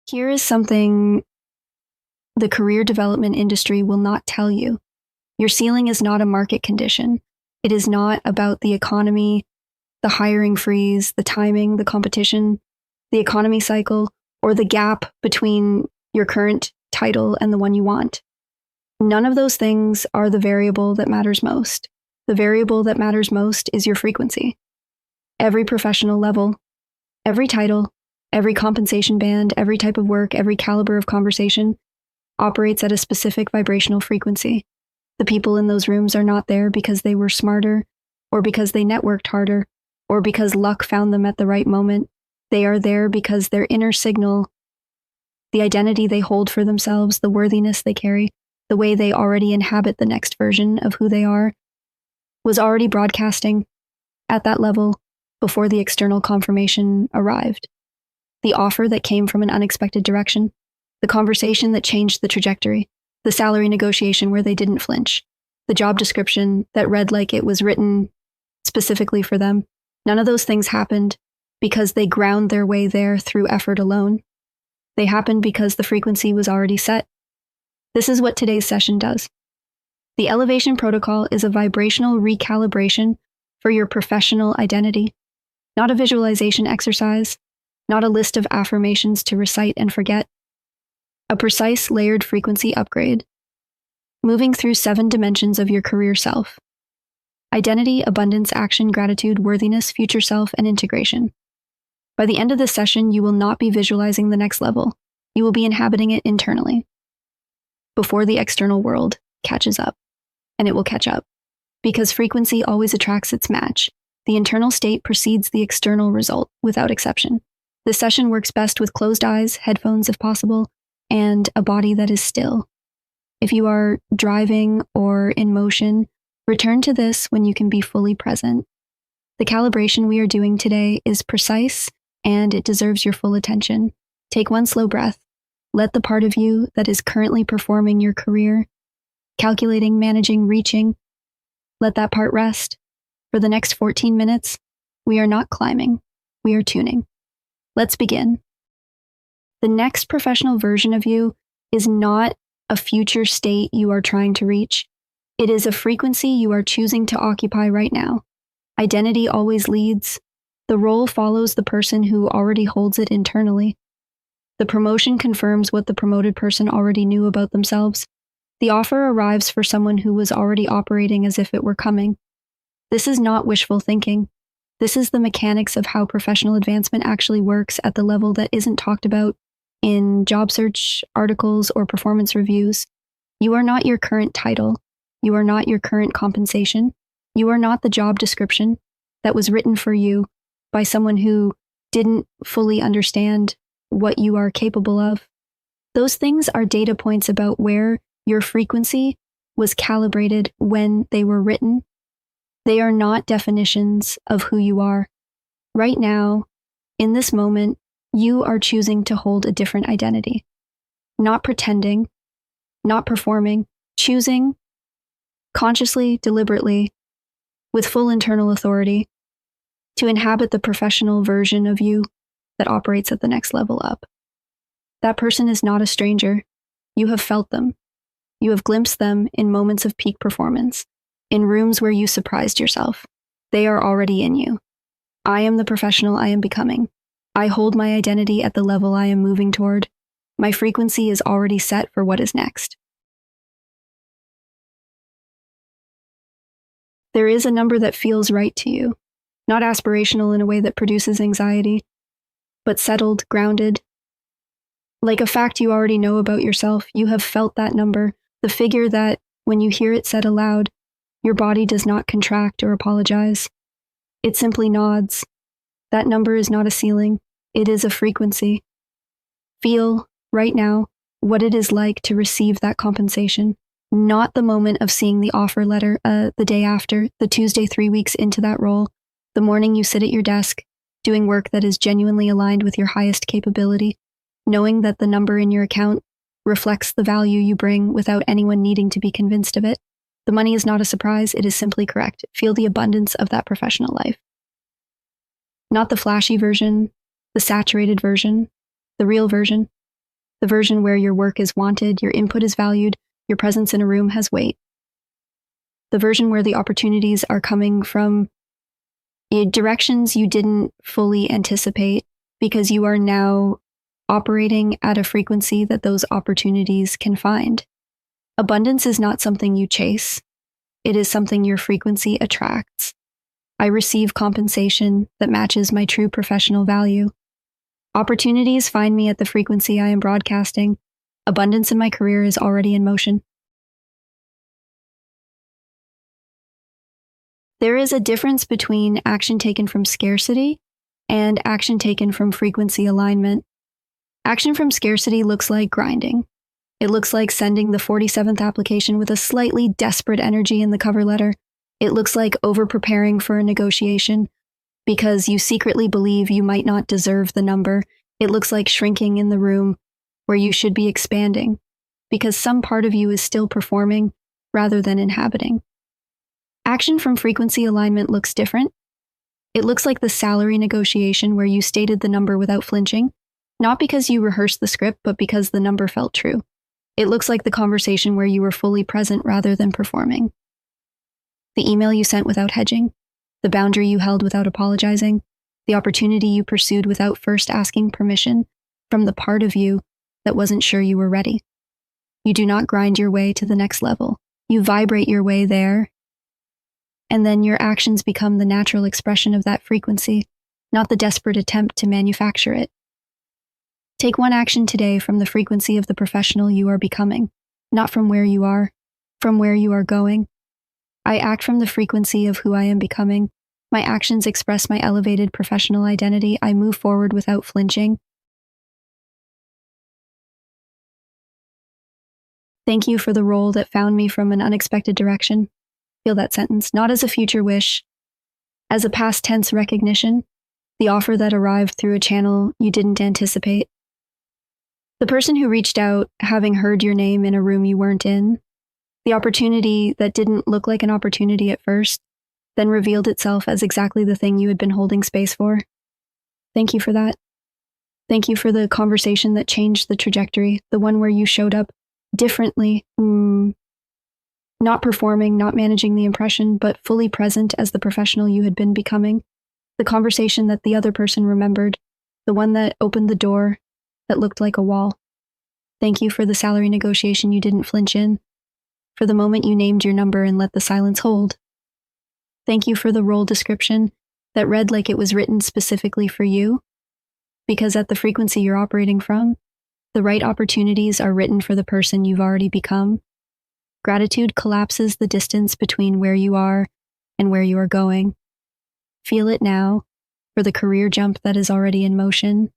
Here is something the career development industry will not tell you. Your ceiling is not a market condition. It is not about the economy, the hiring freeze, the timing, the competition, the economy cycle, or the gap between your current title and the one you want. None of those things are the variable that matters most. The variable that matters most is your frequency. Every professional level, every title, every compensation band, every type of work, every caliber of conversation operates at a specific vibrational frequency. The people in those rooms are not there because they were smarter, or because they networked harder, or because luck found them at the right moment. They are there because their inner signal, the identity they hold for themselves, the worthiness they carry, the way they already inhabit the next version of who they are, was already broadcasting at that level before the external confirmation arrived. The offer that came from an unexpected direction, the conversation that changed the trajectory, the salary negotiation where they didn't flinch, the job description that read like it was written specifically for them. None of those things happened because they ground their way there through effort alone. They happened because the frequency was already set. This is what today's session does. The elevation protocol is a vibrational recalibration for your professional identity, not a visualization exercise, not a list of affirmations to recite and forget. A precise layered frequency upgrade, moving through 7 dimensions of your career self: identity, abundance, action, gratitude, worthiness, future self, and integration. By the end of this session, you will not be visualizing the next level. You will be inhabiting it internally before the external world catches up. And it will catch up, because frequency always attracts its match. The internal state precedes the external result, without exception. This session works best with closed eyes, headphones if possible, and a body that is still. If you are driving or in motion, return to this when you can be fully present. The calibration we are doing today is precise, and it deserves your full attention. Take one slow breath. Let the part of you that is currently performing your career, calculating, managing, reaching, let that part rest. For the next 14 minutes, we are not climbing, we are tuning. Let's begin. The next professional version of you is not a future state you are trying to reach. It is a frequency you are choosing to occupy right now. Identity always leads. The role follows the person who already holds it internally. The promotion confirms what the promoted person already knew about themselves. The offer arrives for someone who was already operating as if it were coming. This is not wishful thinking. This is the mechanics of how professional advancement actually works at the level that isn't talked about in job search articles or performance reviews. You are not your current title. You are not your current compensation. You are not the job description that was written for you by someone who didn't fully understand what you are capable of. Those things are data points about where your frequency was calibrated when they were written. They are not definitions of who you are. Right now, in this moment, you are choosing to hold a different identity. Not pretending, not performing, choosing consciously, deliberately, with full internal authority, to inhabit the professional version of you that operates at the next level up. That person is not a stranger. You have felt them. You have glimpsed them in moments of peak performance, in rooms where you surprised yourself. They are already in you. I am the professional I am becoming. I hold my identity at the level I am moving toward. My frequency is already set for what is next. There is a number that feels right to you, not aspirational in a way that produces anxiety, but settled, grounded. Like a fact you already know about yourself, you have felt that number, the figure that, when you hear it said aloud, your body does not contract or apologize. It simply nods. That number is not a ceiling, it is a frequency. Feel, right now, what it is like to receive that compensation, not the moment of seeing the offer letter the day after, the Tuesday 3 weeks into that role, the morning you sit at your desk, doing work that is genuinely aligned with your highest capability, knowing that the number in your account reflects the value you bring without anyone needing to be convinced of it. The money is not a surprise, it is simply correct. Feel the abundance of that professional life. Not the flashy version, the saturated version, the real version. The version where your work is wanted, your input is valued, your presence in a room has weight. The version where the opportunities are coming from directions you didn't fully anticipate because you are now operating at a frequency that those opportunities can find. Abundance is not something you chase. It is something your frequency attracts. I receive compensation that matches my true professional value. Opportunities find me at the frequency I am broadcasting. Abundance in my career is already in motion. There is a difference between action taken from scarcity and action taken from frequency alignment. Action from scarcity looks like grinding. It looks like sending the 47th application with a slightly desperate energy in the cover letter. It looks like over-preparing for a negotiation because you secretly believe you might not deserve the number. It looks like shrinking in the room where you should be expanding because some part of you is still performing rather than inhabiting. Action from frequency alignment looks different. It looks like the salary negotiation where you stated the number without flinching, not because you rehearsed the script, but because the number felt true. It looks like the conversation where you were fully present rather than performing. The email you sent without hedging, the boundary you held without apologizing, the opportunity you pursued without first asking permission from the part of you that wasn't sure you were ready. You do not grind your way to the next level. You vibrate your way there, and then your actions become the natural expression of that frequency, not the desperate attempt to manufacture it. Take one action today from the frequency of the professional you are becoming, not from where you are, from where you are going. I act from the frequency of who I am becoming. My actions express my elevated professional identity. I move forward without flinching. Thank you for the role that found me from an unexpected direction. Feel that sentence, not as a future wish, as a past tense recognition, the offer that arrived through a channel you didn't anticipate. The person who reached out, having heard your name in a room you weren't in, the opportunity that didn't look like an opportunity at first, then revealed itself as exactly the thing you had been holding space for. Thank you for that. Thank you for the conversation that changed the trajectory, the one where you showed up differently, not performing, not managing the impression, but fully present as the professional you had been becoming. The conversation that the other person remembered, the one that opened the door that looked like a wall. Thank you for the salary negotiation you didn't flinch in, for the moment you named your number and let the silence hold. Thank you for the role description that read like it was written specifically for you, because at the frequency you're operating from, the right opportunities are written for the person you've already become. Gratitude collapses the distance between where you are and where you are going. Feel it now for the career jump that is already in motion.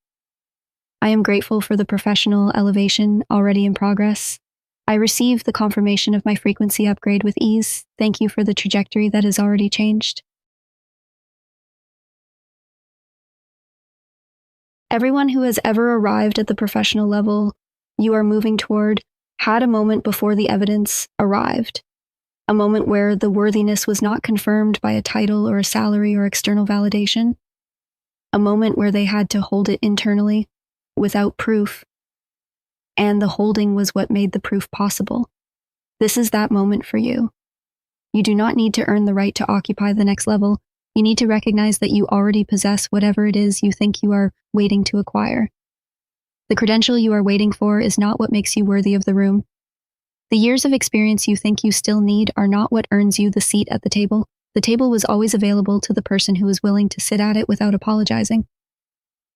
I am grateful for the professional elevation already in progress. I receive the confirmation of my frequency upgrade with ease. Thank you for the trajectory that has already changed. Everyone who has ever arrived at the professional level you are moving toward had a moment before the evidence arrived. A moment where the worthiness was not confirmed by a title or a salary or external validation. A moment where they had to hold it internally without proof. And the holding was what made the proof possible. This is that moment for you. You do not need to earn the right to occupy the next level. You need to recognize that you already possess whatever it is you think you are waiting to acquire. The credential you are waiting for is not what makes you worthy of the room. The years of experience you think you still need are not what earns you the seat at the table. The table was always available to the person who was willing to sit at it without apologizing.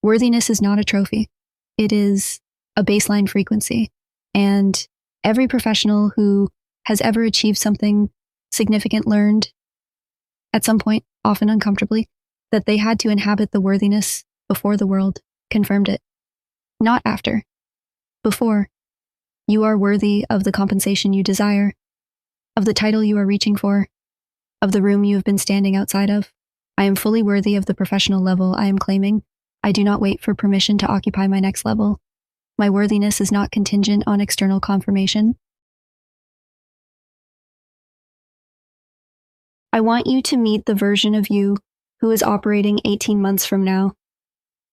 Worthiness is not a trophy. It is a baseline frequency. And every professional who has ever achieved something significant learned, at some point, often uncomfortably, that they had to inhabit the worthiness before the world confirmed it. Not after. Before. You are worthy of the compensation you desire, of the title you are reaching for, of the room you have been standing outside of. I am fully worthy of the professional level I am claiming. I do not wait for permission to occupy my next level. My worthiness is not contingent on external confirmation. I want you to meet the version of you who is operating 18 months from now.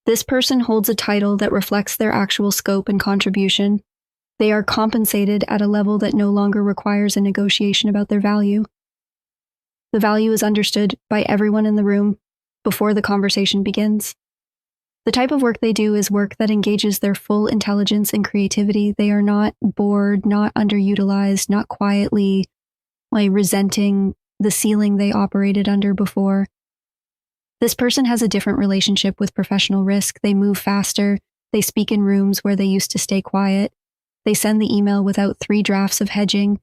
This person holds a title that reflects their actual scope and contribution. They are compensated at a level that no longer requires a negotiation about their value. The value is understood by everyone in the room before the conversation begins. The type of work they do is work that engages their full intelligence and creativity. They are not bored, not underutilized, not quietly resenting the ceiling they operated under before. This person has a different relationship with professional risk. They move faster. They speak in rooms where they used to stay quiet. They send the email without 3 drafts of hedging.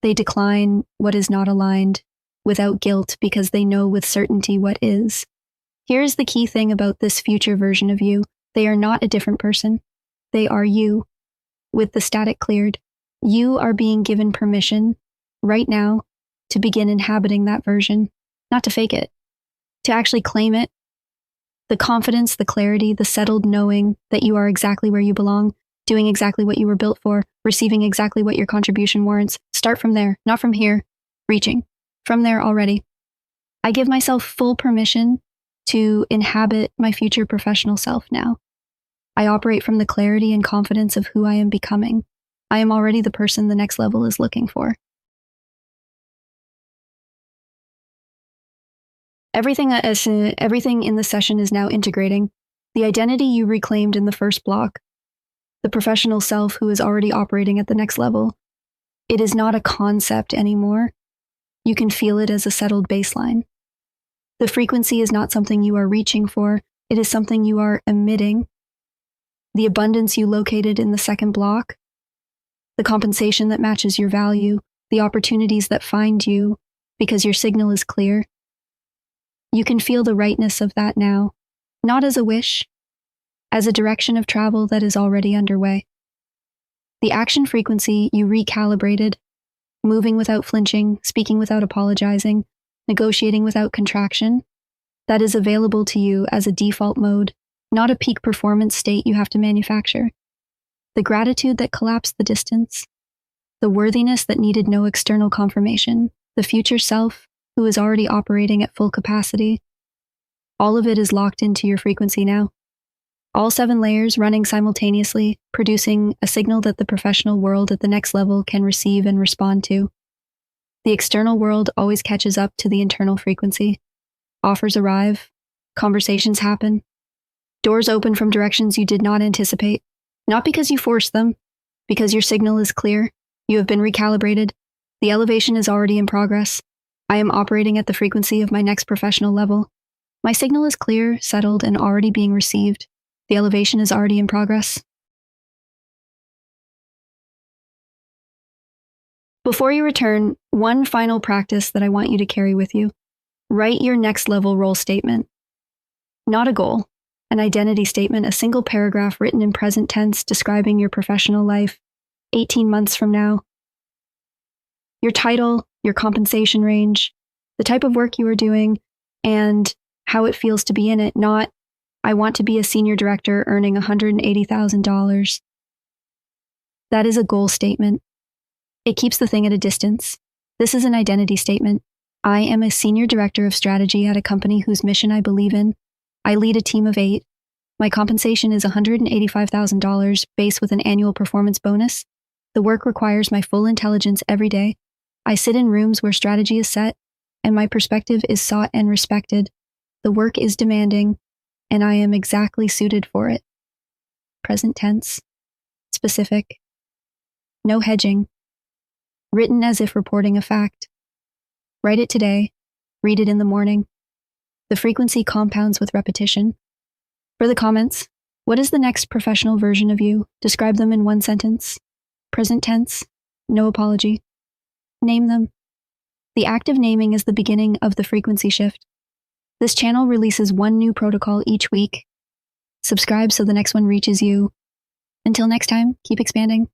They decline what is not aligned without guilt because they know with certainty what is. Here's the key thing about this future version of you. They are not a different person. They are you. With the static cleared, you are being given permission right now to begin inhabiting that version, not to fake it, to actually claim it. The confidence, the clarity, the settled knowing that you are exactly where you belong, doing exactly what you were built for, receiving exactly what your contribution warrants. Start from there, not from here, reaching. From there already. I give myself full permission to inhabit my future professional self now. I operate from the clarity and confidence of who I am becoming. I am already the person the next level is looking for. Everything in this session is now integrating. The identity you reclaimed in the first block, the professional self who is already operating at the next level. It is not a concept anymore. You can feel it as a settled baseline. The frequency is not something you are reaching for. It is something you are emitting. The abundance you located in the second block, the compensation that matches your value, the opportunities that find you because your signal is clear. You can feel the rightness of that now, not as a wish, as a direction of travel that is already underway. The action frequency you recalibrated, moving without flinching, speaking without apologizing, negotiating without contraction, that is available to you as a default mode, not a peak performance state you have to manufacture. The gratitude that collapsed the distance, the worthiness that needed no external confirmation, the future self who is already operating at full capacity. All of it is locked into your frequency now. All 7 layers running simultaneously, producing a signal that the professional world at the next level can receive and respond to. The external world always catches up to the internal frequency. Offers arrive, conversations happen, doors open from directions you did not anticipate, not because you forced them, because your signal is clear, you have been recalibrated, the elevation is already in progress. I am operating at the frequency of my next professional level. My signal is clear, settled, and already being received. The elevation is already in progress. Before you return, one final practice that I want you to carry with you. Write your next level role statement. Not a goal, an identity statement, a single paragraph written in present tense describing your professional life 18 months from now. Your title, your compensation range, the type of work you are doing, and how it feels to be in it, not, I want to be a senior director earning $180,000. That is a goal statement. It keeps the thing at a distance. This is an identity statement. I am a senior director of strategy at a company whose mission I believe in. I lead a team of 8. My compensation is $185,000 base with an annual performance bonus. The work requires my full intelligence every day. I sit in rooms where strategy is set, and my perspective is sought and respected. The work is demanding, and I am exactly suited for it. Present tense. Specific. No hedging. Written as if reporting a fact. Write it today. Read it in the morning. The frequency compounds with repetition. For the comments, what is the next professional version of you? Describe them in 1 sentence. Present tense. No apology. Name them. The act of naming is the beginning of the frequency shift. This channel releases 1 new protocol each week. Subscribe so the next one reaches you. Until next time, keep expanding.